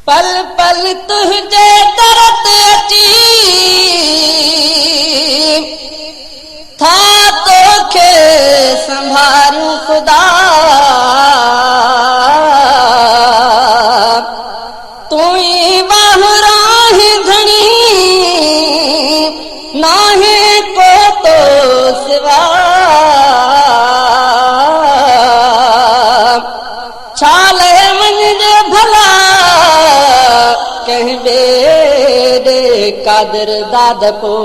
पल पल तुझे दर्द अची था तोखे संभारूं खुदा तुई बाहुरां घणी नाहे को तो सिवा छाले मंझे भला कह बेदे कादर दाद को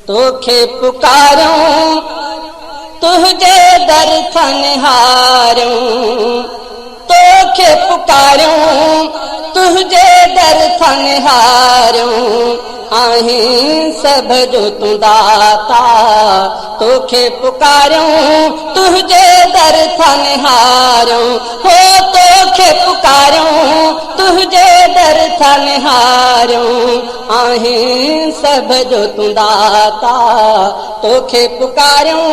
तोखे पुकारूं तुझे दर थनहारूं तोखे पुकारूं तुझे दर थनहारूं आहीं सब जो तू दाता तोखे पुकारूं तुझे दर थनहारूं हो तोखे पुकारूं तुझे दर थनहारूं आहीं सब जो तू दाता तोखे पुकारूं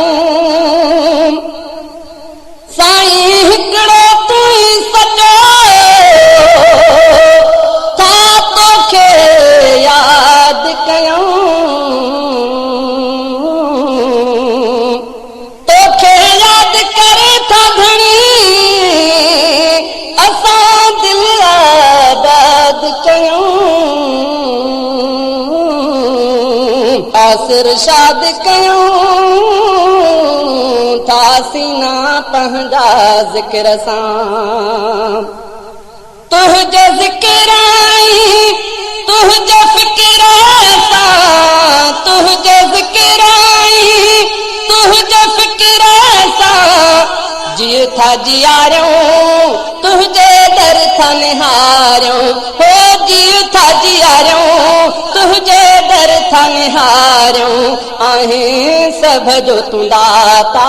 साईं हिकिड़ो तू ही सचो था तोखे याद कयूं तोखे याद करे था घणी असां दिल आबाद कयूं आसिर शाद कयूं थासीना पंहिंजा ज़िक्र सां तुझे ज़िक्र आई तुझे फिक्र सां तुझे ज़िक्र आई तुझे फिक्र सां जियो था जियारूं तुझे दर थनहारूं हो जियो था जियारूं तुझे दर थनहारूं आहीं सब जो तू दाता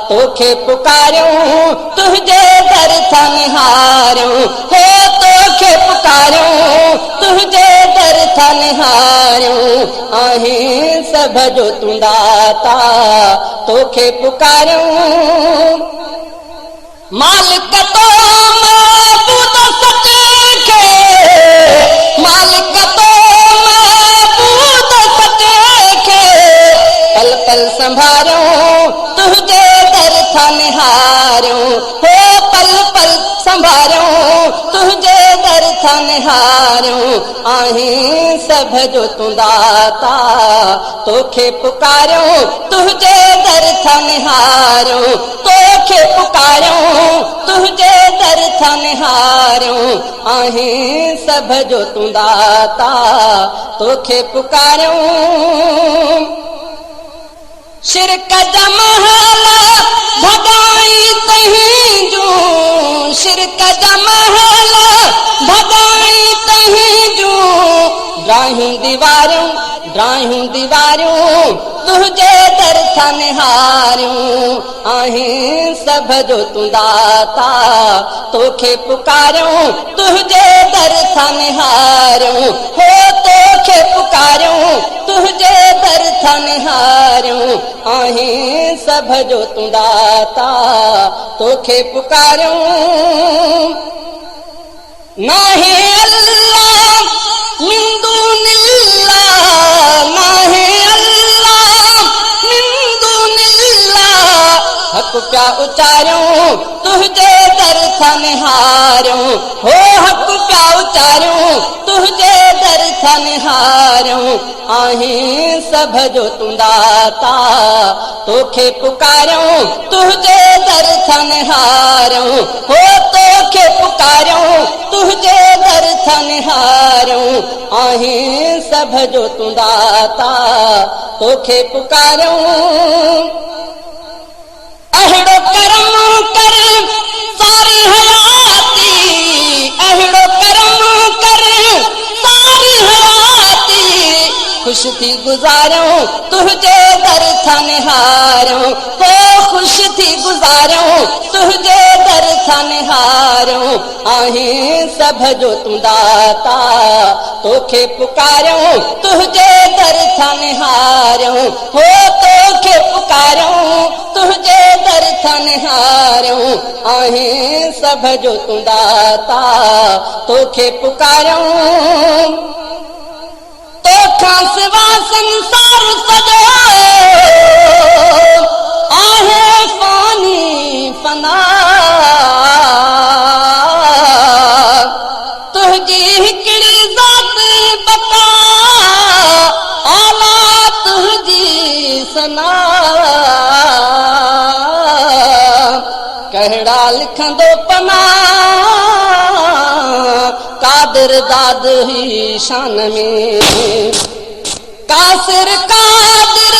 तोखे पुकारूं तुझे दर थनहारूं हो तोखे पुकारूं तुझे दर थनहारूं आहीं सब जो तू दाता तोखे पुकारूं मालिक तो महबूद सचे खे मालिक तो महबूद सचे खे पल पल संभारूं तुझे दर थनहारूं हो पल पल संभारूं तुझे दर थनहारूं आहीं सब जो तू दाता तोखे पुकारूं तुझे दर थनहारूं तोखे पुकारूं तुझे दर थनहारूं आहीं सब जो तू दाता तोखे पुकारूं शिरक जा महला भगाई तहीं जूं शिरक जा महला भगाई तहीं जूं ड्राहियूं दीवारूं तुझे दर थनहारूं आहीं सब जो तू दाता तोखे पुकारूं तुझे दर थनहारूं हो तोखे पुकारूं तुझे दर थनहारूं आहीं सब जो तू दाता तोखे पुकारूं नाहे अल्लाह मिन दूनिल्लाह नाहे अल्लाह मिन दूनिल्लाह हक प्या उचारूं तुझे दर थनहारूं हो हक प्या उचारूं तुझे दर थनहारूं आहीं सब जो तू दाता तोखे पुकारूं तुझे दर थनहारूं हो तोखे पुकारूं तुझे दर थनहारूं आहीं सब जो तू दाता तोखे पुकारूं अहिड़ो करम कर सारी हयाती अहिड़ो करम कर सारी हयाती खुश थी गुज़ारूं तुझे दर थनहारूं हो ख़ुश थी गुज़ारियूं तुंहिंजे दर सां निहारियूं आहीं सभ जो तूं दाता तोखे पुकारियूं तुंहिंजे दर सां निहारियूं हो तोखे पुकारियूं तुंहिंजे दर सां निहारियूं आहीं सभ जो तूं दाता तोखे पुकारियूं तोखां सिवा संसार सॼो आहे फानी फना तुंहिंजी हिकिड़ी ज़ात बका आला तुंहिंजी सना कहिड़ा लिखंदो पना कादिर दाद ही शान में कासिर कादिर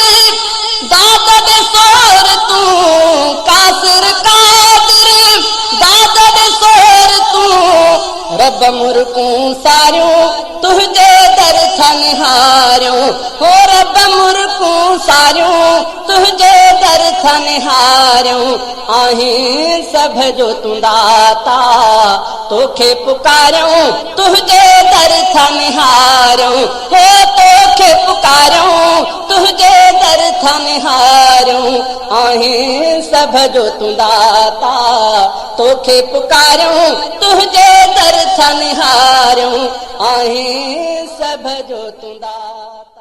दाद दे सोर तूं कासिर कादिर दाद दे सोर तूं रब मुर्कूं सारियूं तुंहिंजे दर सां निहारियूं हो रब मुर्कूं सारियूं तुंहिंजे दर सां निहारियूं आहीं सभ जो तूं दाता तोखे पुकारियूं तुंहिंजे दर सां निहारियूं हो तोखे पुकारियूं तुंहिंजे दर सां निहारियूं आहीं सभ जो तूं दाता तोखे पुकारियूं तुंहिंजे दर सां निहारियूं आहीं सभ जो तूं दाता